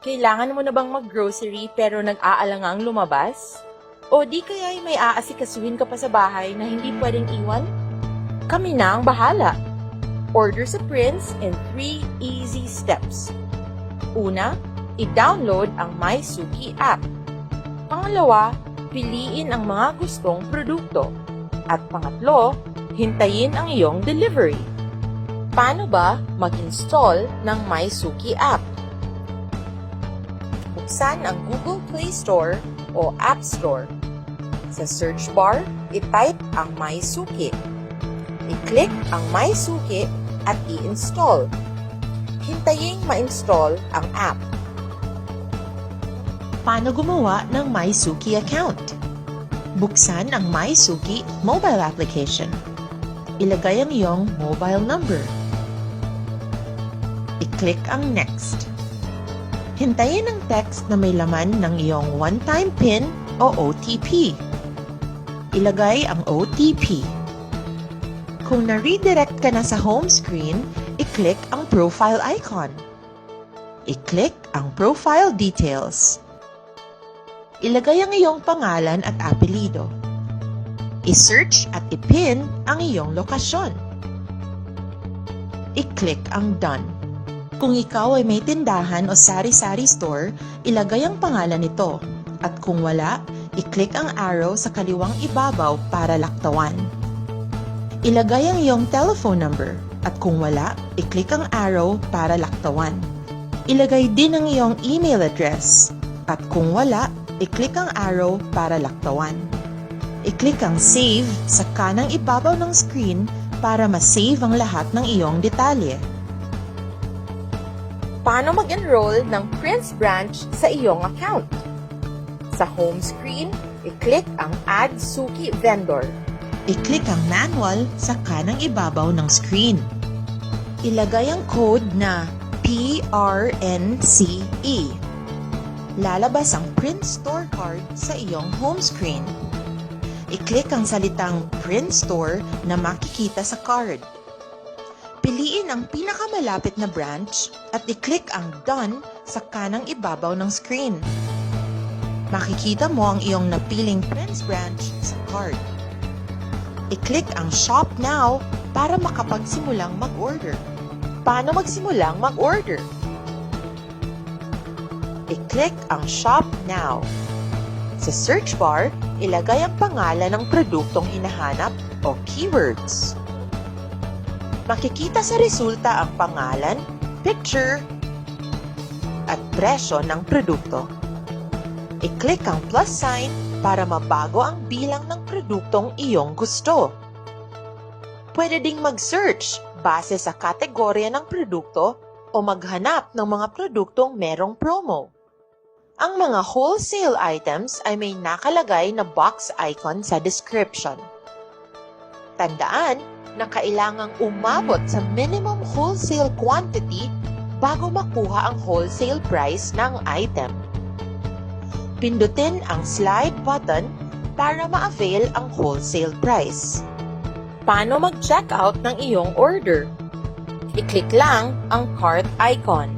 Kailangan mo na bang mag-grocery pero nag-aalangang lumabas? O di kaya'y may aasikasuhin ka pa sa bahay na hindi pwedeng iwan? Kami na ang bahala. Order sa Prince in 3 easy steps. Una, i-download ang MySuki app. Pangalawa, piliin ang mga gustong produkto. At pangatlo, hintayin ang iyong delivery. Paano ba mag-install ng MySuki app? Buksan ang Google Play Store o App Store. Sa search bar, i-type ang MySuki. I-click ang MySuki at i-install. Hintayin ma-install ang app. Paano gumawa ng MySuki account? Buksan ang MySuki mobile application. Ilagay ang iyong mobile number. I-click ang Next. Hintayin ang text na may laman ng iyong one-time PIN o OTP. Ilagay ang OTP. Kung na-redirect ka na sa home screen, i-click ang profile icon. I-click ang profile details. Ilagay ang iyong pangalan at apelido. I-search at i-pin ang iyong lokasyon. I-click ang Done. Kung ikaw ay may tindahan o sari-sari store, ilagay ang pangalan nito. At kung wala, i-click ang arrow sa kaliwang ibabaw para laktawan. Ilagay ang iyong telephone number. At kung wala, i-click ang arrow para laktawan. Ilagay din ang iyong email address. At kung wala, i-click ang arrow para laktawan. I-click ang Save sa kanang ibabaw ng screen para ma-save ang lahat ng iyong detalye. Paano mag-enroll ng Prince branch sa iyong account? Sa home screen, i-click ang Add Suki Vendor. I-click ang Manual sa kanang ibabaw ng screen. Ilagay ang code na PRNCE. Lalabas ang Prince Store card sa iyong home screen. I-click ang salitang Prince Store na makikita sa card. Piliin ang pinakamalapit na branch at i-click ang Done sa kanang ibabaw ng screen. Makikita mo ang iyong napiling Prince branch sa card. I-click ang Shop Now para makapagsimulang mag-order. Paano magsimulang mag-order? I-click ang Shop Now. Sa search bar, ilagay ang pangalan ng produktong hinahanap o keywords. Makikita sa resulta ang pangalan, picture, at presyo ng produkto. I-click ang plus sign para mabago ang bilang ng produktong iyong gusto. Pwede ding mag-search base sa kategorya ng produkto o maghanap ng mga produktong merong promo. Ang mga wholesale items ay may nakalagay na box icon sa description. Tandaan na kailangang umabot sa minimum wholesale quantity bago makuha ang wholesale price ng item. Pindutin ang slide button para ma-avail ang wholesale price. Paano mag-checkout ng iyong order? I-click lang ang cart icon.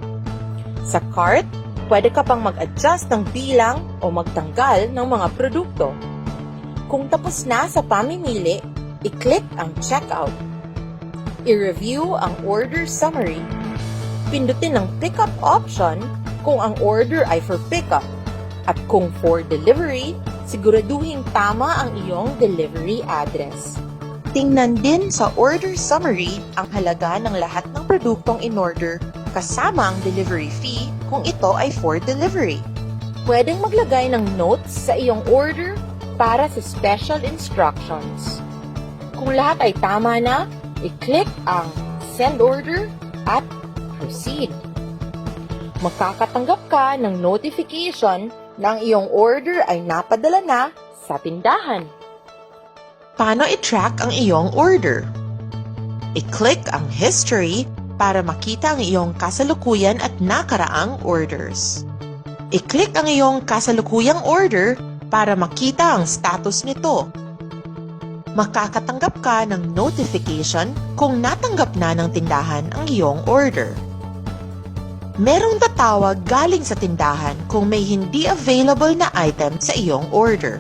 Sa cart, pwede ka pang mag-adjust ng bilang o magtanggal ng mga produkto. Kung tapos na sa pamimili, i-click ang checkout. I-review ang order summary. Pindutin ang pickup option kung ang order ay for pickup. At kung for delivery, siguraduhin tama ang iyong delivery address. Tingnan din sa order summary ang halaga ng lahat ng produktong in-order kasama ang delivery fee kung ito ay for delivery. Pwedeng maglagay ng notes sa iyong order para sa special instructions. Kung lahat ay tama na, i-click ang Send Order at Proceed. Makakatanggap ka ng notification na ang iyong order ay napadala na sa tindahan. Paano i-track ang iyong order? I-click ang History para makita ang iyong kasalukuyan at nakaraang orders. I-click ang iyong kasalukuyang order para makita ang status nito. Makakatanggap ka ng notification kung natanggap na ng tindahan ang iyong order. Merong tatawag galing sa tindahan kung may hindi available na item sa iyong order.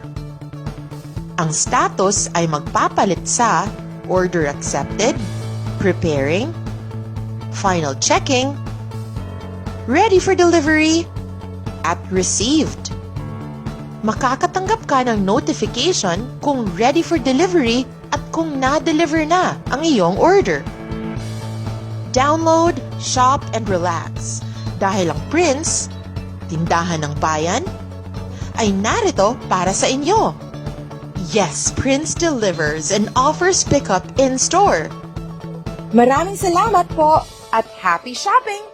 Ang status ay magpapalit sa order accepted, preparing, final checking, ready for delivery, at received. Makakatanggap ka ng notification kung ready for delivery at kung na-deliver na ang iyong order. Download, shop, and relax dahil ang Prince, tindahan ng bayan, ay narito para sa inyo. Yes, Prince delivers and offers pickup in store. Maraming salamat po at happy shopping!